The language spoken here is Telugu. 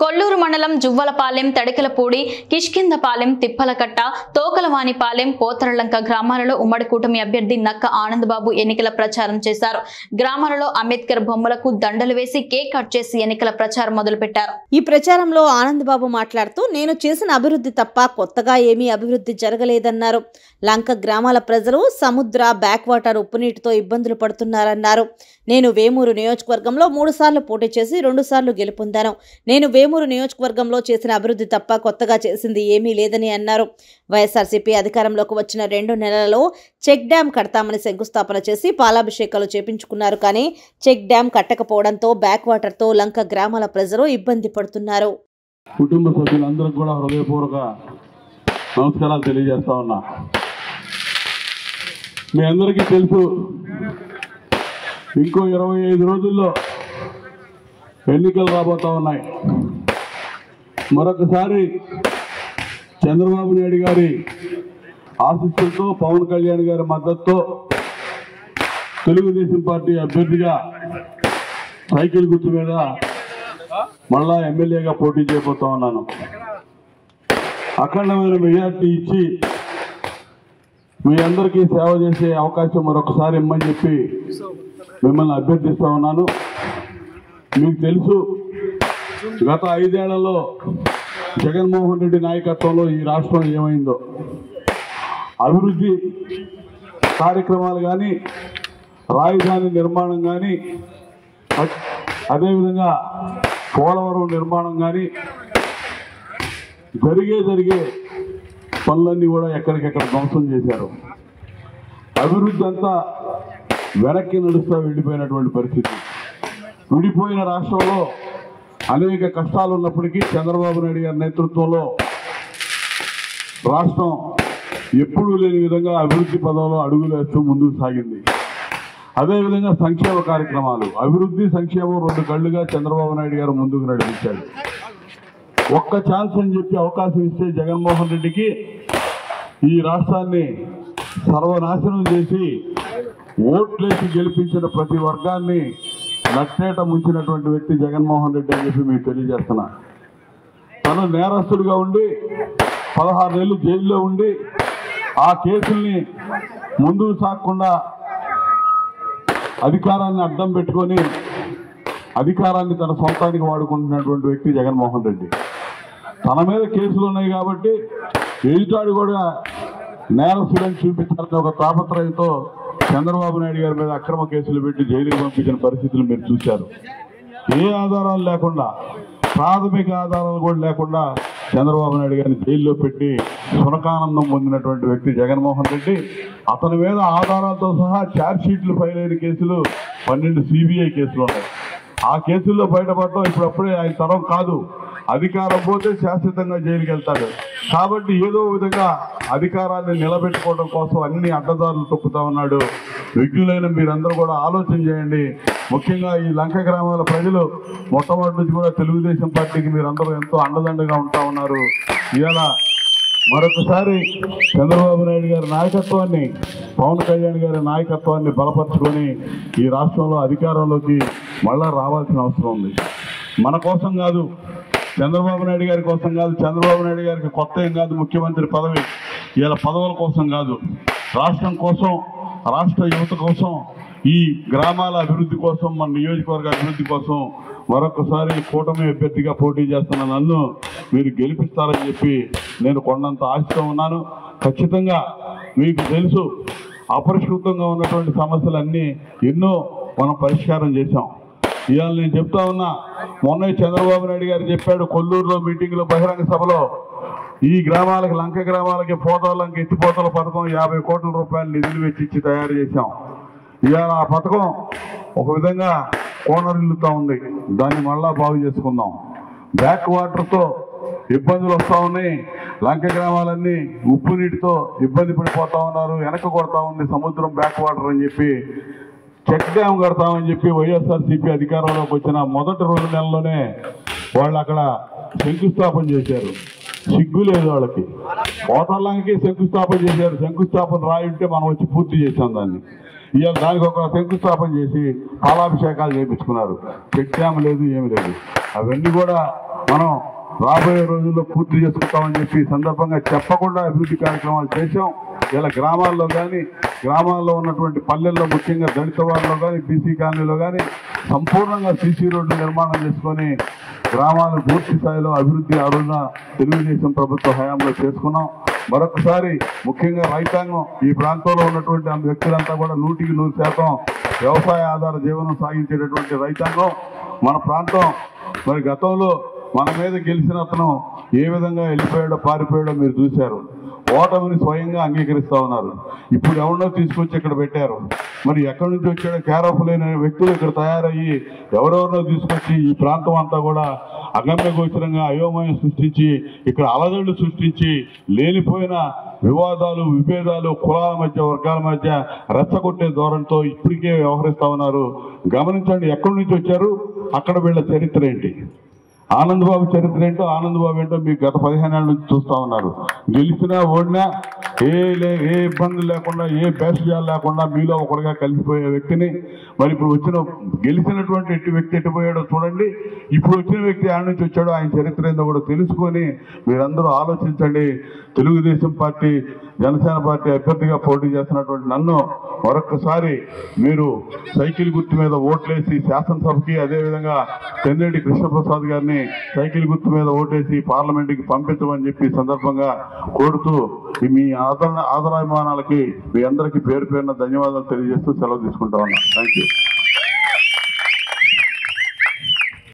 కొల్లూరు మండలం జువ్వలపాలెం, తడికలపూడి, కిష్కిందపాలెం, తిప్పలకట్ట, తోకలవానిపాలెం, పోతరలంక గ్రామాలలో ఉమ్మడి కూటమి అభ్యర్థి నక్క ఆనందబాబు ఎన్నికల ప్రచారం చేశారు. గ్రామాలలో అంబేద్కర్ బొమ్మలకు దండలు వేసి కేక్ కట్ చేసి ఎన్నికల ప్రచారం మొదలుపెట్టారు. ఈ ప్రచారంలో ఆనందబాబు మాట్లాడుతూ, నేను చేసిన అభివృద్ధి తప్ప కొత్తగా ఏమీ అభివృద్ధి జరగలేదన్నారు. లంక గ్రామాల ప్రజలు సముద్ర, బ్యాక్ వాటర్, ఉప్పునీటితో ఇబ్బందులు పడుతున్నారన్నారు. నేను వేమూరు నియోజకవర్గంలో 3 సార్లు పోటీ చేసి 2 సార్లు గెలుపొందాను. నేను వేమూరు నియోజకవర్గంలో చేసిన అభివృద్ధి తప్ప కొత్తగా చేసింది ఏమీ లేదని అన్నారు. వైఎస్ఆర్సీపీ అధికారంలోకి వచ్చిన 2 నెలలలో చెక్ డ్యాం కడతామని శంకుస్థాపన చేసి పాలాభిషేకాలు చేపించుకున్నారు. కానీ చెక్ డ్యాం కట్టకపోవడంతో బ్యాక్ వాటర్తో లంక గ్రామాల ప్రజలు ఇబ్బంది పడుతున్నారు. కుటుంబ సభ్యులందరికీ కూడా హృదయపూర్వక నమస్కారాలు తెలియజేస్తా ఉన్నా. మీ అందరికీ తెలుసు, ఇంకో 25 రోజుల్లో ఎన్నికలు రాబోతా ఉన్నాయి. మరొకసారి చంద్రబాబు నాయుడు గారి ఆశీస్సులతో, పవన్ కళ్యాణ్ గారి మద్దతుతో తెలుగుదేశం పార్టీ అభ్యర్థిగా సైకిల్ గుర్తు మీద మళ్ళా ఎమ్మెల్యేగా పోటీ చేయబోతా ఉన్నాను. అఖండమైన మెజార్టీ ఇచ్చి మీ అందరికీ సేవ చేసే అవకాశం మరొకసారి ఇమ్మని చెప్పి మిమ్మల్ని అభ్యర్థిస్తా ఉన్నాను. మీకు తెలుసు, గత 5 ఏళ్లలో జగన్మోహన్ రెడ్డి నాయకత్వంలో ఈ రాష్ట్రం ఏమైందో. అభివృద్ధి కార్యక్రమాలు కానీ, రాజధాని నిర్మాణం కానీ, అదేవిధంగా పోలవరం నిర్మాణం కానీ, జరిగే పనులన్నీ కూడా ఎక్కడికెక్కడ ధ్వంసం చేశారు. అభివృద్ధి అంతా వెనక్కి నడుస్తూ వెళ్ళిపోయినటువంటి పరిస్థితి. విడిపోయిన రాష్ట్రంలో అనేక కష్టాలు ఉన్నప్పటికీ చంద్రబాబు నాయుడు గారి నేతృత్వంలో రాష్ట్రం ఎప్పుడూ లేని విధంగా అభివృద్ధి పదంలో అడుగులు వేస్తూ ముందుకు సాగింది. అదేవిధంగా సంక్షేమ కార్యక్రమాలు, అభివృద్ధి, సంక్షేమం 2 కళ్ళుగా చంద్రబాబు నాయుడు గారు ముందుకు నడిపించారు. ఒక్క ఛాన్స్ అని చెప్పి అవకాశం ఇస్తే జగన్మోహన్ రెడ్డికి ఈ రాష్ట్రాన్ని సర్వనాశనం చేసి ఓట్లేసి గెలిపించిన ప్రతి వర్గాన్ని నట్టేట ముంచినటువంటి వ్యక్తి జగన్మోహన్ రెడ్డి అని చెప్పి మీకు తెలియజేస్తున్నా. తను నేరస్తుడిగా ఉండి 16 నెలలు జైల్లో ఉండి ఆ కేసుల్ని ముందుకు సాగకుండా అధికారాన్ని అడ్డం పెట్టుకొని అధికారాన్ని తన సొంతానికి వాడుకుంటున్నటువంటి వ్యక్తి జగన్మోహన్ రెడ్డి. తన మీద కేసులు ఉన్నాయి కాబట్టి ఎదుటాడు కూడా నేరస్తులని చూపించాలని ఒక తాపత్రయంతో చంద్రబాబు నాయుడు గారి మీద అక్రమ కేసులు పెట్టి జైలుకి పంపించిన పరిస్థితులు మీరు చూశారు. ఏ ఆధారాలు లేకుండా, ప్రాథమిక ఆధారాలు కూడా లేకుండా చంద్రబాబు నాయుడు గారిని జైల్లో పెట్టి సునకానందం పొందినటువంటి వ్యక్తి జగన్మోహన్ రెడ్డి. అతని మీద ఆధారాలతో సహా ఛార్జ్షీట్లు ఫైల్ అయిన కేసులు 12 సిబిఐ కేసులు ఉన్నాయి. ఆ కేసుల్లో బయటపడటం ఇప్పుడప్పుడే ఆయన తరం కాదు. అధికారం పోతే శాశ్వతంగా జైలుకి వెళ్తాడు. కాబట్టి ఏదో విధంగా అధికారాన్ని నిలబెట్టుకోవడం కోసం అన్ని అడ్డదారులు తొక్కుతా ఉన్నాడు. విజ్ఞులైన మీరందరూ కూడా ఆలోచన చేయండి. ముఖ్యంగా ఈ లంక గ్రామాల ప్రజలు మొట్టమొదటి నుంచి కూడా తెలుగుదేశం పార్టీకి మీరందరూ ఎంతో అండదండగా ఉంటా ఉన్నారు. ఇవాళ మరొకసారి చంద్రబాబు నాయుడు గారి నాయకత్వాన్ని, పవన్ కళ్యాణ్ గారి నాయకత్వాన్ని బలపరుచుకొని ఈ రాష్ట్రంలో అధికారంలోకి మళ్ళా రావాల్సిన అవసరం ఉంది. మన కోసం కాదు, చంద్రబాబు నాయుడు గారి కోసం కాదు. చంద్రబాబు నాయుడు గారికి కొత్త ఏం కాదు ముఖ్యమంత్రి పదవి. ఇలా పదవుల కోసం కాదు, రాష్ట్రం కోసం, రాష్ట్ర యువత కోసం, ఈ గ్రామాల అభివృద్ధి కోసం, మన నియోజకవర్గ అభివృద్ధి కోసం మరొకసారి కూటమి అభ్యర్థిగా పోటీ చేస్తున్న నన్ను మీరు గెలిపిస్తారని చెప్పి నేను కొండంత ఆశతో ఉన్నాను. ఖచ్చితంగా మీకు తెలుసు, అపరిష్కృతంగా ఉన్నటువంటి సమస్యలన్నీ ఎన్నో మనం పరిష్కారం చేశాం. ఇవాళ నేను చెప్తా ఉన్నా, మొన్న చంద్రబాబు నాయుడు గారు చెప్పాడు కొల్లూరులో మీటింగ్లో, బహిరంగ సభలో, ఈ గ్రామాలకి, లంక గ్రామాలకి పోతలంక ఎత్తిపోతల పథకం 50 కోట్ల రూపాయలు నిధులు వెచ్చించి తయారు చేశాం. ఇవాళ ఆ పథకం ఒక విధంగా కోనరిల్లుతూ ఉంది. దాన్ని మళ్ళా బాగు చేసుకుందాం. బ్యాక్ వాటర్తో ఇబ్బందులు వస్తూ ఉన్నాయి. లంక గ్రామాలన్నీ ఉప్పు నీటితో ఇబ్బంది పడిపోతూ ఉన్నారు. వెనక కొడతా ఉంది సముద్రం బ్యాక్ వాటర్ అని చెప్పి చెక్ డ్యాం కడతామని చెప్పి వైఎస్ఆర్సీపీ అధికారంలోకి వచ్చిన మొదటి 2 నెలల్లోనే వాళ్ళు అక్కడ శంకుస్థాపన చేశారు. సిగ్గు లేదు వాళ్ళకి. పోతల్లంకి శంకుస్థాపన చేశారు. శంకుస్థాపన రాయుంటే మనం వచ్చి పూర్తి చేసాం దాన్ని. ఇవాళ దానికి ఒక శంకుస్థాపన చేసి పాలాభిషేకాలు చేయించుకున్నారు. చెక్ డ్యాం లేదు, ఏమి లేదు. అవన్నీ కూడా మనం రాబోయే రోజుల్లో పూర్తి చేసుకుంటామని చెప్పి ఈ సందర్భంగా చెప్పకుండా అభివృద్ధి కార్యక్రమాలు చేశాం. ఇలా గ్రామాల్లో కానీ, గ్రామాల్లో ఉన్నటువంటి పల్లెల్లో, ముఖ్యంగా దళిత వారిలో కానీ, బీసీ కాలనీలో కానీ సంపూర్ణంగా సీసీ రోడ్లు నిర్మాణం చేసుకొని గ్రామాలు పూర్తి స్థాయిలో అభివృద్ధి ఆ రోజున తెలుగుదేశం ప్రభుత్వ హయాంలో చేసుకున్నాం. మరొకసారి ముఖ్యంగా రైతాంగం, ఈ ప్రాంతంలో ఉన్నటువంటి వ్యక్తులంతా కూడా 100% వ్యవసాయ ఆధార జీవనం సాగించేటటువంటి రైతాంగం మన ప్రాంతం. మరి గతంలో మన మీద గెలిచిన అతను ఏ విధంగా వెళ్ళిపోయాడో, పారిపోయాడో మీరు చూశారు. ఓటమిని స్వయంగా అంగీకరిస్తా ఉన్నారు. ఇప్పుడు ఎవరినో తీసుకొచ్చి ఇక్కడ పెట్టారు. మరి ఎక్కడి నుంచి వచ్చాడో కేరాఫ్ లేని వ్యక్తులు ఇక్కడ తయారయ్యి ఎవరెవరినో తీసుకొచ్చి ఈ ప్రాంతం అంతా కూడా అగమ్య గోచరంగా అయోమయం సృష్టించి, ఇక్కడ అలజడులు సృష్టించి, లేనిపోయిన వివాదాలు, విభేదాలు, కులాల మధ్య, వర్గాల మధ్య రెచ్చగొట్టే ధోరణితో ఇప్పటికే వ్యవహరిస్తా ఉన్నారు. గమనించండి, ఎక్కడి నుంచి వచ్చారు, అక్కడ వీళ్ళ చరిత్ర ఏంటి, ఆనందబాబు చరిత్ర ఏంటో, ఆనందబాబు ఏంటో మీకు గత 15 ఏళ్ళ నుంచి చూస్తూ ఉన్నారు. గెలిచినా ఓడినా ఏ ఇబ్బందులు లేకుండా, ఏ భేషజాలు లేకుండా మీలో ఒకరిగా కలిసిపోయే వ్యక్తిని మరి ఇప్పుడు గెలిచినటువంటి వ్యక్తి ఎట్టిపోయాడో చూడండి. ఇప్పుడు వచ్చిన వ్యక్తి ఆడ నుంచి వచ్చాడో ఆయన చరిత్ర ఏందో కూడా తెలుసుకొని మీరందరూ ఆలోచించండి. తెలుగుదేశం పార్టీ, జనసేన పార్టీ అభ్యర్థిగా పోటీ చేస్తున్నటువంటి నన్ను మరొక్కసారి మీరు సైకిల్ గుర్తు మీద ఓట్లేసి శాసనసభకి, అదేవిధంగా చెందేటి కృష్ణప్రసాద్ గారిని సైకిల్ గుర్తు మీద ఓటేసి పార్లమెంట్కి పంపించమని చెప్పి సందర్భంగా కోరుతూ మీ ఆదరాభిమానాలకి మీ అందరికీ పేరు పేరున ధన్యవాదాలు తెలియజేస్తూ సెలవు తీసుకుంటా ఉన్నా. Thank you.